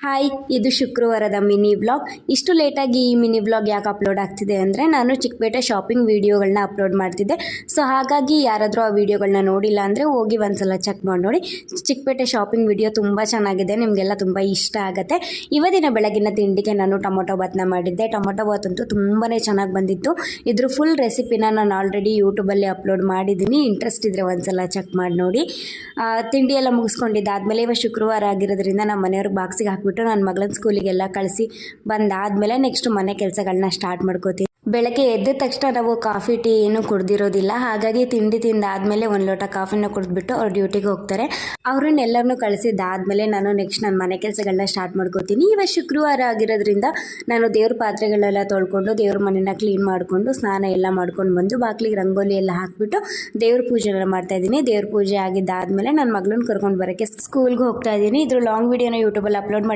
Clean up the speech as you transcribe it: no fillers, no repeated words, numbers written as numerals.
Hi, ಇದು ಶುಕ್ರವಾರದ mini vlog. ಇಷ್ಟು ಲೇಟಾಗಿ ಈ ಮಿನಿ ವ್ಲಾಗ್ ಯಾಕೆ ಅಪ್ಲೋಡ್ ಆಗ್ತಿದೆ ಅಂದರೆ ನಾನು ಚಿಕ್ಕಪೇಟೆ ಶಾಪಿಂಗ್ ವೀಡಿಯೋಗಳನ್ನ ಅಪ್ಲೋಡ್ ಮಾಡ್ತಿದ್ದೆ. ಸೊ ಹಾಗಾಗಿ ಯಾರಾದರೂ ಆ ವೀಡಿಯೋಗಳನ್ನ ನೋಡಿಲ್ಲ ಅಂದರೆ ಹೋಗಿ ಒಂದ್ಸಲ ಚೆಕ್ ಮಾಡಿ ನೋಡಿ. ಚಿಕ್ಕಪೇಟೆ ಶಾಪಿಂಗ್ ವಿಡಿಯೋ ತುಂಬ ಚೆನ್ನಾಗಿದೆ, ನಿಮಗೆಲ್ಲ ತುಂಬ ಇಷ್ಟ ಆಗುತ್ತೆ. ಇವತ್ತಿನ ಬೆಳಗಿನ ತಿಂಡಿಗೆ ನಾನು ಟೊಮೊಟೊ ಬಾತ್ನ ಮಾಡಿದ್ದೆ. ಟೊಮೊಟೊ ಬಾತ್ ಅಂತೂ ತುಂಬಾ ಚೆನ್ನಾಗಿ ಬಂದಿತ್ತು. ಇದ್ರ ಫುಲ್ ರೆಸಿಪಿನ ನಾನು ಆಲ್ರೆಡಿ ಯೂಟ್ಯೂಬಲ್ಲಿ ಅಪ್ಲೋಡ್ ಮಾಡಿದ್ದೀನಿ. ಇಂಟ್ರೆಸ್ಟ್ ಇದ್ದರೆ ಒಂದ್ಸಲ ಚೆಕ್ ಮಾಡಿ ನೋಡಿ. ತಿಂಡಿ ಎಲ್ಲ ಮುಗಿಸ್ಕೊಂಡಿದ್ದಾದಮೇಲೆ ಇವಾಗ ಶುಕ್ರವಾರ ಆಗಿರೋದ್ರಿಂದ ನಮ್ಮ ಮನೆಯವ್ರಿಗೆ ಬಾಕ್ಸಿಗೆ ಹಾಕ್ಬಿಟ್ಟು ನನ್ನ ಮಗಳನ್ನ ಸ್ಕೂಲಿಗೆಲ್ಲ ಕಳಿಸಿ ಬಂದಾದಮೇಲೆ ನೆಕ್ಸ್ಟ್ ಮನೆ ಕೆಲಸಗಳನ್ನ ಸ್ಟಾರ್ಟ್ ಮಾಡ್ಕೋತೀನಿ. ಬೆಳಗ್ಗೆ ಎದ್ದ ತಕ್ಷಣ ನಾವು ಕಾಫಿ ಟೀ ಏನು ಕುಡ್ದಿರೋದಿಲ್ಲ. ಹಾಗಾಗಿ ತಿಂಡಿ ತಿಂದಾದಮೇಲೆ ಒಂದು ಲೋಟ ಕಾಫಿನ ಕುಡಿದ್ಬಿಟ್ಟು ಅವ್ರು ಡ್ಯೂಟಿಗೆ ಹೋಗ್ತಾರೆ. ಅವ್ರನ್ನೆಲ್ಲರನ್ನೂ ಕಳಿಸಿದ್ದಾದಮೇಲೆ ನಾನು ನೆಕ್ಸ್ಟ್ ನನ್ನ ಮನೆ ಕೆಲಸಗಳನ್ನ ಸ್ಟಾರ್ಟ್ ಮಾಡ್ಕೋತೀನಿ. ಇವಾಗ ಶುಕ್ರವಾರ ಆಗಿರೋದ್ರಿಂದ ನಾನು ದೇವ್ರ ಪಾತ್ರೆಗಳೆಲ್ಲ ತೊಳ್ಕೊಂಡು ದೇವ್ರ ಮನೆನ ಕ್ಲೀನ್ ಮಾಡಿಕೊಂಡು ಸ್ನಾನ ಎಲ್ಲ ಮಾಡ್ಕೊಂಡು ಬಂದು ಬಾಗಿಲಿಗೆ ರಂಗೋಲಿ ಎಲ್ಲ ಹಾಕಿಬಿಟ್ಟು ದೇವ್ರ ಪೂಜೆನ ಮಾಡ್ತಾಯಿದ್ದೀನಿ. ದೇವ್ರ ಪೂಜೆ ಆಗಿದ್ದಾದಮೇಲೆ ನನ್ನ ಮಗಳನ್ನ ಕರ್ಕೊಂಡು ಬರೋಕ್ಕೆ ಸ್ಕೂಲ್ಗೆ ಹೋಗ್ತಾ ಇದ್ದೀನಿ. ಇದ್ರ ಲಾಂಗ್ ವೀಡಿಯೋನ ಯೂಟ್ಯೂಬಲ್ಲಿ ಅಪ್ಲೋಡ್ ಮಾಡಿ